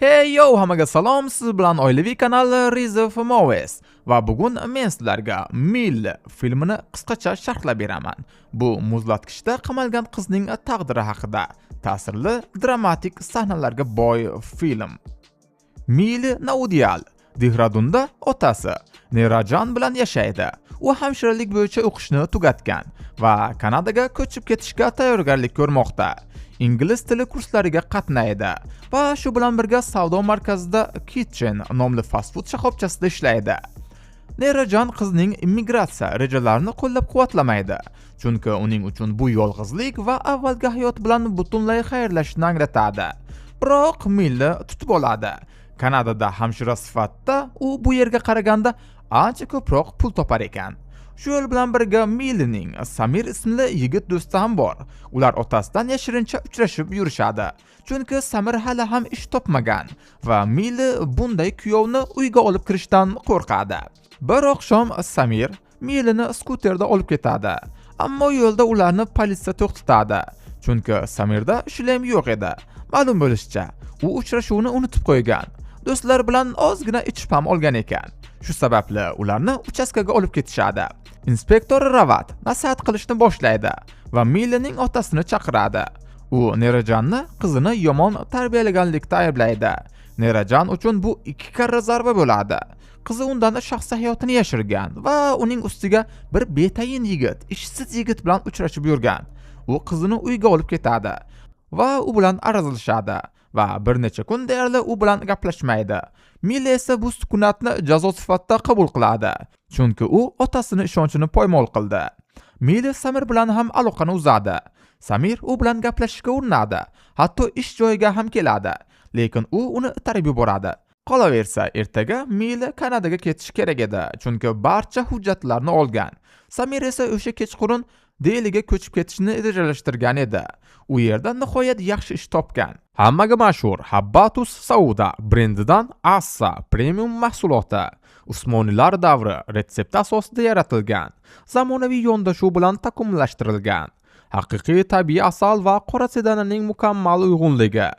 Hey yo, hammaga salom, siz bilan oilaviy kanal Rizov Movies va bugun men sizlarga Mill filmini qisqacha sharhlab beraman. Bu muzlatkichda qamalgan qizning taqdiri haqida ta'sirli dramatik sahnalarga boy film. Mill Naudial Dehradunda otasi Nerajan bilan yashaydi. U hamshiralik bo'yicha o'qishni tugatgan va Kanadaga ko'chib ketishga tayyorgarlik ko'rmoqda. Ingliz tili kurslariga qatnaydi va shu bilan birga savdo markazida Kitchen nomli fast food shoxobchasida ishlaydi. Nerajan qizning immigratsiya rejalarini qo'llab-quvvatlamaydi, chunki uning uchun bu yolg'izlik va avvalgi hayot bilan butunlay xayrlashishni anglatadi. Biroq Milli tutib oladi. Kanadada hamshira sifatida u bu yerga qaraganda ancha ko'proq pul topar ekan. Shu yo'l bilan birga Millining Samir ismli yigit do'sti ham bor. Ular otasidan yashirincha uchrashib yurishadi. Chunki Samir hali ham ish topmagan va Milli bunday kuyovni uyga olib kirishdan qo'rqadi. Bir oqshom Samir Millini skuterda olib ketadi. Ammo yo'lda ularni politsiya to'xtatadi. Chunki Samirda shilem yo'q edi. Ma'lum bo'lishicha, u uchrashuvni unutib qo'ygan. Do'stlar bilan ozgina ichib ham olgan ekan. Shu sababli ularni uchastkaga olib ketishadi. Inspektor Ravat nasihat qilishni boshlaydi va Millining otasini chaqiradi. U Nerajanni qizini yomon tarbiyalaganlikda ayblaydi. Nerajan uchun bu 2 karra zarba bo'ladi. Qizi undan shaxsiy hayotini yashirgan va uning ustiga bir betayin yigit, ishsiz yigit bilan uchrashib yurgan. U qizini uyga olib ketadi va u bilan arazlashadi va bir necha kun deyarli u bilan gaplashmaydi. Milli esa bu sukunatni jazo sifatida qabul qiladi, chunki u otasini ishonchini poymol qildi. Milli Samir bilan ham aloqani uzadi. Samir u bilan gaplashishga urinadi, hatto ish joyiga ham keladi, lekin u uni itarib yuboradi. Qolaversa, ertaga Milli Kanadaga ketish kerak edi, chunki barcha hujjatlarni olgan. Samir esa o'sha kechqurun Deliga ko'chib ketishni rejalashtirgan edi. U yerda nihoyat yaxshi ish topgan. Hammaga mashhur Habbatus Sauda brendidan Assa premium mahsuloti Usmoniylar davri retsepti asosida yaratilgan. Zamonaviy yondashuv bilan takomillashtirilgan. Haqiqiy tabiiy asal va qora sedananing mukammal uyg'unligi,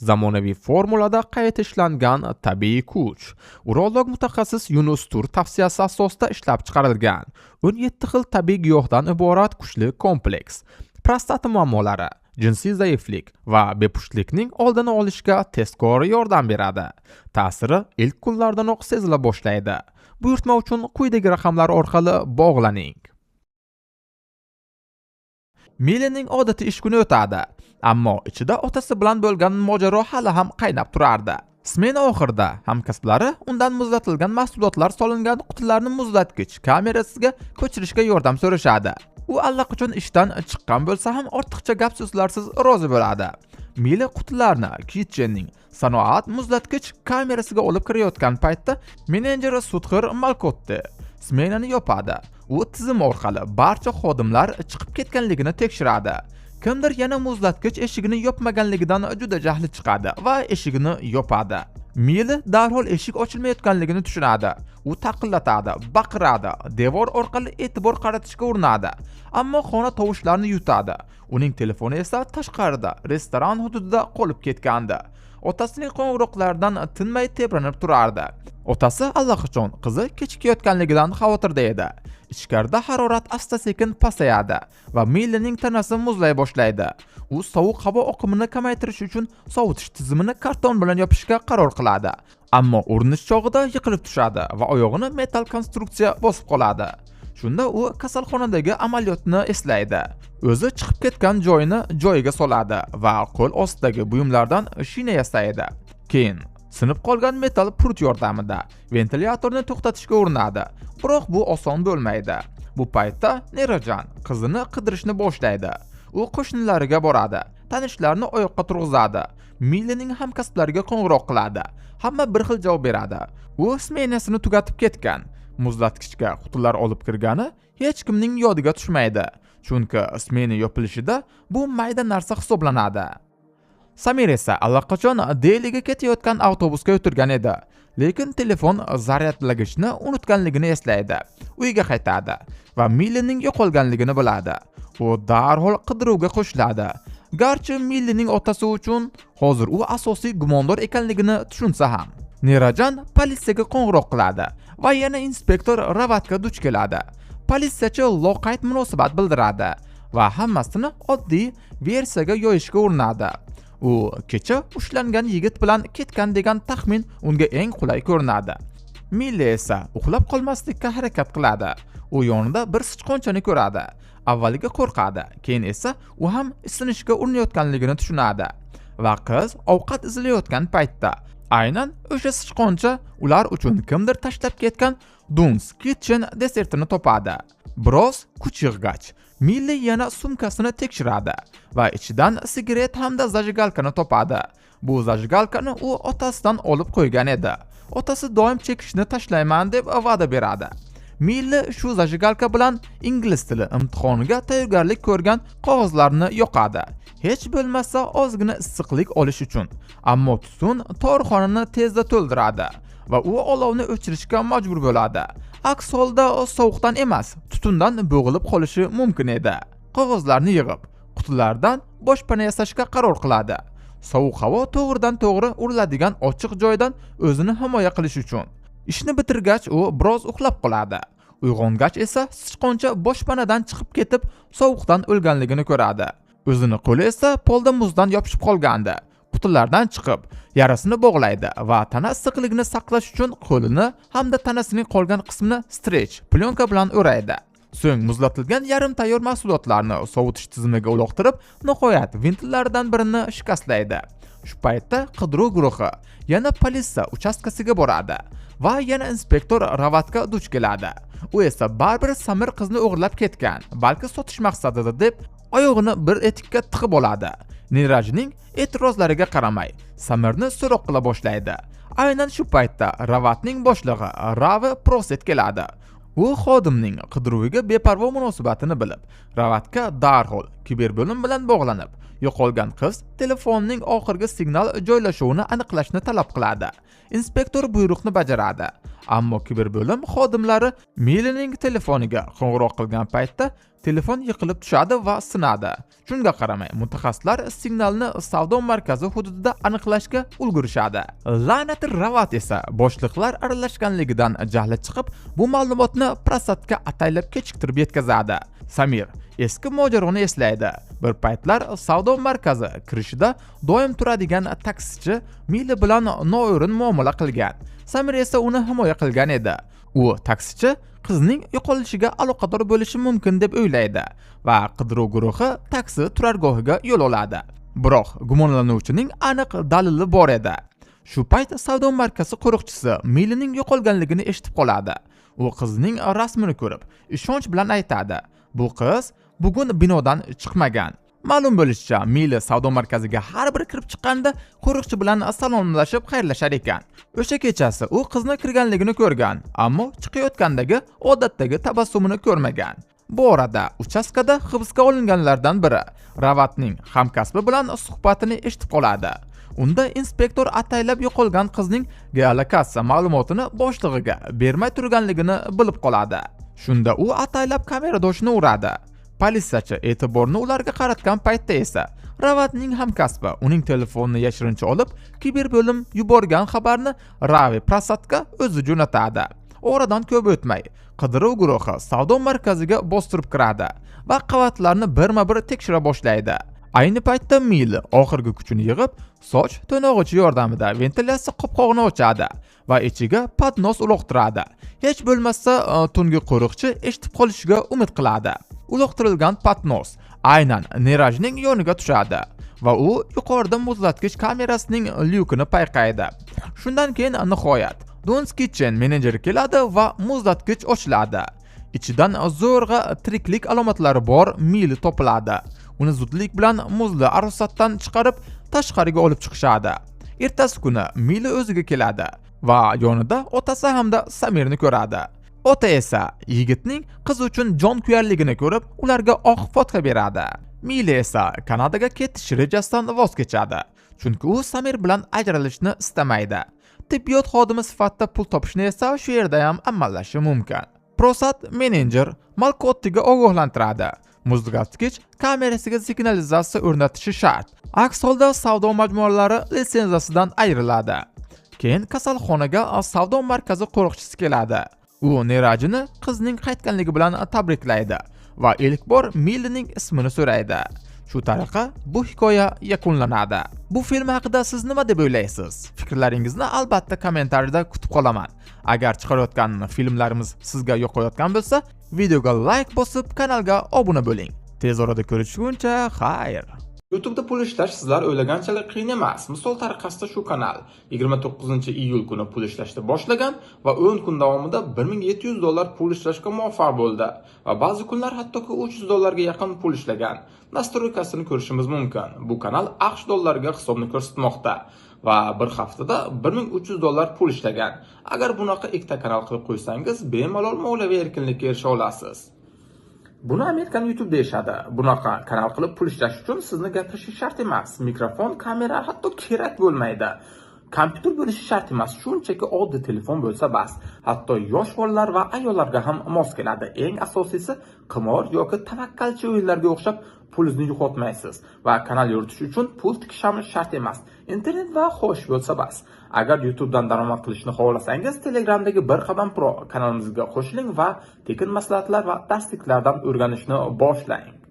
zamonaviy formulada qayta ishlangan tabiiy kuch, urolog mutaxassis Yunus Tur tavsiyasi asosida ishlab chiqarilgan 17 xil tabiiy giyohdan iborat kuchli kompleks, prostata muammolari, jinsiy zaiflik va bepushtlikning oldini olishga tezkor yordam beradi. Ta'siri ilk kunlardanoq sezila boshlaydi. Buyurtma uchun quyidagi raqamlar orqali bog'laning. Millining odatiy ish kuni o'tadi, ammo ichida otasi bilan bo'lgan mojaro hali ham qaynab turardi. Smena oxirida hamkasblari undan muzlatilgan mahsulotlar solingan qutilarni muzlatgich kamerasiga ko'chirishga yordam so'rashadi. U allaqachon ishdan chiqqan bo'lsa ham ortiqcha gap-so'zlarsiz rozi bo'ladi. Milli qutilarni Kitchenning sanoat muzlatgich kamerasiga olib kirayotgan paytda menejer Sudxir Malkotti smenani yopadi. U tizim orqali barcha xodimlar chiqib ketganligini tekshiradi. Kimdir yana muzlatgich eshigini yopmaganligidan juda jahli chiqadi va eshigini yopadi. Milli darhol eshik ochilmayotganligini tushunadi. U taqillatadi, baqiradi, devor orqali e'tibor qaratishga urinadi, ammo xona tovushlarini yutadi. Uning telefoni esa tashqarida, restoran hududida qolib ketgandi. Otasining qo'ng'iroqlaridan tinmay tebranib turardi. Otasi allaqachon qizi kechikayotganligidan xavotirda edi. Ichkarida harorat asta-sekin pasayadi va Millining tanasi muzlay boshlaydi. U sovuq havo oqimini kamaytirish uchun sovutish tizimini karton bilan yopishga qaror qiladi. Ammo urinish chog'ida yiqilib tushadi va oyog'ini metall konstruksiya bosib qoladi. Shunda u kasalxonadagi amaliyotni eslaydi. O'zi chiqib ketgan joyini joyiga soladi va qo'l ostidagi buyumlardan shina yasaydi. Keyin sinib qolgan metall prut yordamida ventilyatorni to'xtatishga urinadi. Biroq bu oson bo'lmaydi. Bu paytda Nerajan qizini qidirishni boshlaydi. U qo'shnilariga boradi, tanishlarni oyoqqa turg'izadi. Millining hamkasblariga qo'ng'iroq qiladi. Hamma bir xil javob beradi. U smenasini tugatib ketgan. Muzlatgichga qutilar olib kirgani hech kimning yodiga tushmaydi. Chunki smena yopilishida bu mayda narsa hisoblanadi. Samir esa allaqachon Deliga ketayotgan avtobusga o'tirgan edi, lekin telefon zaryadlagichni unutganligini eslaydi. Uyga qaytadi va Millining yo'qolganligini biladi. U darhol qidiruvga qo'shiladi. Garchi Millining otasi uchun hozir u asosiy gumondor ekanligini tushunsa ham. Nerajan politsiyaga qo'ng'iroq qiladi va yana inspektor Ravatga duch keladi. Politsiyachi loqayd munosabat bildiradi va hammasini oddiy versiyaga yoyishga urinadi. U kecha ushlangan yigit bilan ketgan degan taxmin unga eng qulay ko'rinadi. Milli esa uxlab qolmaslikka harakat qiladi. U yonida bir sichqonchani ko'radi. Avvaliga qo'rqadi, keyin esa u ham isinishga urinayotganligini tushunadi va qiz ovqat izlayotgan paytda aynan o'sha sichqoncha ular uchun kimdir tashlab ketgan Duns Kitchen desertini topadi. Biroz kuch yig'gach, Milli yana sumkasini tekshiradi va ichidan sigaret hamda zajigalkani topadi. Bu zajigalkani u otasidan olib qo'ygan edi. Otasi doim chekishni tashlayman deb va'da beradi. Milli shu zajigalka bilan ingliz tili imtihoniga tayyorgarlik ko'rgan qog'ozlarni yoqadi. Hech bo'lmasa ozgina issiqlik olish uchun. Ammo tutun torxonani tezda to'ldiradi va u olovni o'chirishga majbur bo'ladi. Aks holda sovuqdan emas, tutundan bo'g'ilib qolishi mumkin edi. Qog'ozlarni yig'ib, qutilardan boshpana yasashga qaror qiladi. Sovuq havo to'g'ridan-to'g'ri uriladigan ochiq joydan o'zini himoya qilish uchun. Ishni bitirgach u biroz uxlab qoladi. Uyg'ongach esa sichqoncha boshpanadan chiqib ketib, sovuqdan o'lganligini ko'radi. O'zini qo'li esa polda muzdan yopishib qolgandi. Qutilardan chiqib, yarasini bog'laydi va tana issiqligini saqlash uchun qo'lini hamda tanasining qolgan qismini strech plyonka bilan o'raydi. So'ng muzlatilgan yarim tayyor mahsulotlarni sovutish tizimiga uloqtirib, nihoyat ventillaridan birini shikastlaydi. Shu paytda qidiruv guruhi yana politsiya uchastkasiga boradi va yana inspektor Ravatga duch keladi. U esa baribir Samir qizni o'g'irlab ketgan, balki sotish maqsadida deb oyog'ini bir etikka tiqib oladi. Nirajning e'tirozlariga qaramay, Samirni so'roq qila boshlaydi. Aynan shu paytda Ravatning boshlig'i Ravi Proset keladi. U xodimning qidiruviga beparvo munosabatini bilib, Ravatga darhol kiberbo'lim bilan bog'lanib, yo'qolgan qiz telefonining oxirgi signal joylashuvini aniqlashni talab qiladi. Inspektor buyruqni bajaradi. Ammo kiberbo'lim xodimlari Millining telefoniga qo'ng'iroq qilgan paytda telefon yiqilib tushadi va sinadi. Shunga qaramay, mutaxassislar signalni savdo markazi hududida aniqlashga ulgurishadi. La'nati Ravat esa boshliqlar aralashganligidan jahli chiqib, bu ma'lumotni Prasatga ataylab kechiktirib yetkazadi. Samir eski mojaroni eslaydi. Bir paytlar savdo markazi kirishida doim turadigan taksichi Milli bilan noo'rin muomala qilgan. Samir esa uni himoya qilgan edi. U taksichi qizning yo'qolishiga aloqador bo'lishi mumkin deb o'ylaydi va qidiruv guruhi taksi turargohiga yo'l oladi. Biroq gumonlanuvchining aniq dalili bor edi. Shu payt savdo markazi qo'riqchisi Millining yo'qolganligini eshitib qoladi. U qizning rasmini ko'rib, ishonch bilan aytadi: "Bu qiz bugun binodan chiqmagan." Ma'lum bo'lishicha, Milli savdo markaziga har bir kirib chiqqanda qo'riqchi bilan salomlashib xayrlashar ekan. O'sha kechasi u qizni kirganligini ko'rgan, ammo chiqayotgandagi odatdagi tabassumini ko'rmagan. Bu orada uchastkada hibsga olinganlardan biri Ravatning hamkasbi bilan suhbatini eshitib qoladi. Unda inspektor ataylab yo'qolgan qizning geolokatsiya ma'lumotini boshlig'iga bermay turganligini bilib qoladi. Shunda u ataylab kameradoshini uradi. Politsiyachi e'tiborni ularga qaratgan paytda esa Ravatning hamkasbi uning telefonini yashirincha olib, kiberbo'lim yuborgan xabarni Ravi Prasatga o'zi jo'natadi. Oradan ko'p o'tmay, qidiruv guruhi savdo markaziga bostirib kiradi va qavatlarni birma-bir tekshira boshlaydi. Ayni paytda Milli oxirgi kuchini yig'ib, soch to'nog'ichi yordamida ventilyatsiya qopqog'ini ochadi va ichiga patnos uloqtiradi. Hech bo'lmasa tungi qo'riqchi eshitib qolishiga umid qiladi. Uloqtirilgan patnos aynan Nirajning yoniga tushadi va u yuqorida muzlatkich kamerasining lyukini payqaydi. Shundan keyin nihoyat Duns Kitchen menejeri keladi va muzlatkich ochiladi. Ichidan zo'rg'a tiriklik alomatlari bor Milli topiladi. Uni zudlik bilan muzli arosatdan chiqarib tashqariga olib chiqishadi. Ertasi kuni Milli o'ziga keladi va yonida otasi hamda Samirni ko'radi. Ota esa yigitning qiz uchun jon kuyarligini ko'rib, ularga oq fotka beradi. Milli esa Kanadaga ketish rejasidan voz kechadi, chunki u Samir bilan ajralishni istamaydi. Tibbiyot xodimi sifatida pul topishni esa shu yerda ham amallashi mumkin. Prosat menejer Malkottiga ogohlantiradi. Muzlatgich kamerasiga signalizatsiya o'rnatishi shart. Aks holda savdo majmualari litsenziyasidan ayriladi. Keyin kasalxonaga savdo markazi qo'riqchisi keladi. U Nerajini qizning qaytganligi bilan tabriklaydi va ilk bor Millining ismini so'raydi. Shu tariqa bu hikoya yakunlanadi. Bu film haqida siz nima deb o'ylaysiz? Fikrlaringizni albatta kommentariyada kutib qolaman. Agar chiqarayotgan filmlarimiz sizga yoqayotgan bo'lsa, videoga like bosib, kanalga obuna bo'ling. Tez orada ko'rishguncha, xayr. YouTube'da pul ishlash sizlar o'ylaganchalik qiyin emas. Misol tariqasida shu kanal 29-iyul kuni pul ishlashni boshlagan va 10 kun davomida $1700 pul ishlashga muvaffaq bo'ldi va ba'zi kunlar hattoki $300 ga yaqin pul ishlagan. Nastroykasini ko'rishimiz mumkin. Bu kanal AQSh dollariga hisobni ko'rsatmoqda va bir haftada $1300 pul ishlagan. Agar bunaqa ikkita kanal qilib qo'ysangiz, bemalol moliyaviy erkinlikka erisha olasiz. Buni Amerikan YouTube deyishadi. Bunaqa kanal qilib pul ishlash uchun sizni gapirishingiz shart emas. Mikrofon, kamera hatto kerak bo'lmaydi. Kompyuter bo'lishi shart emas, shunchaki oddiy telefon bo'lsa bas. Hatto yosh bolalar va ayollarga ham mos keladi. Eng asosiysi qimor yoki tavakkalchi o'yinlarga o'xshab pulingizni yo'qotmaysiz va kanal yuritish uchun pul tikish ham shart emas. Internet va xo'sh bo'lsa bas. Agar YouTube'dan daromad qilishni xohlasangiz, Telegramdagi Bir qadam pro kanalimizga qo'shiling va tekin maslahatlar va darsliklardan o'rganishni boshlang.